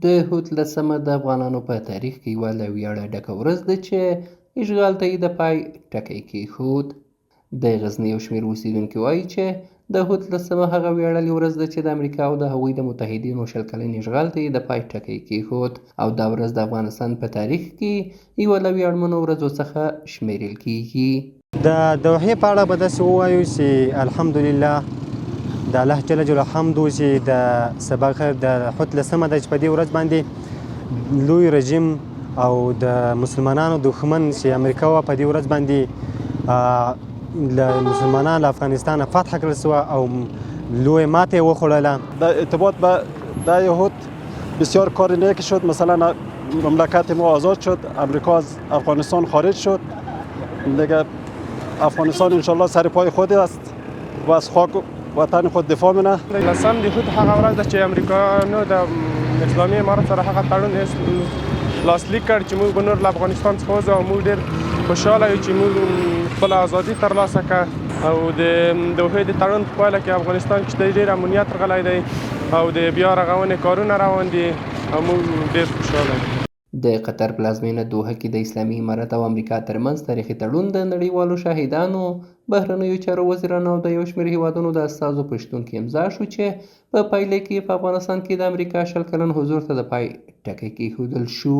د هوتلسمه د افغانانو په تاریخ کې یوه له ویاړه ډکه ورځ ده چې اشغال ته یې د پای ټکی کېښود. د غزني یو شمېر اوسېدونکي وایي چې د هوتلسمه هغه ویاړلې ورځ ده چې د امریکا او د هغوی د متحدینو 20 کلن اشغال ته یې د پای ټکی کېښود، او دا ورځ د افغانستان په تاریخ کې یوه له ویاړمنو ورځو څخه شمیرل کېږي. د دوحې په اړه به داسې ووایو چې الحمدلله د الله جل جلاله حمد چې د سبا د هوتلسمه ده چې په دې ورځ باندې لوی رژیم او د مسلمانانو دښمن چې امریکا وه په دې ورځ باندې له مسلمانانو له افغانستان فتح کړل سوه او لوی ماته یې وخوړله. در ارتباط به در یهود بسیار کار نیکی شد. مثلا مملکت ما آزاد شد، امریکا از افغانستان خارج شد، دیگه افغانستان انشالله سر پای خود است و از خاک وطن خود دفاع منه. لسم د هود هغه ورځ ده چې امریکایانو د اسلامي امارت سره هغه تړون لاسلیک کړ چې موږ به نور له افغانستان څخه وځو، او موږ ډېر خوشحاله یو چې موږ خپله ازادي ترلاسه کړه، او د دوحې د تړون په پایله کې افغانستان کې ډېر امنیت راغلی دی او د بیا رغونې کارونه روان دي او موږ ډېر خوشحاله یو. د قطر پلازمینه دوحه کې د اسلامي امارت او امریکا ترمنځ تاریخي تړون د نړیوالو شاهدانو، بهرنیو چارو وزیرانو او د یو شمېر هیوادونو د استازو په شتون کې امضا شو، چې په پایله کې په افغانستان کې د امریکا 20 کلن حضور ته د پای ټکی کېښودل شو.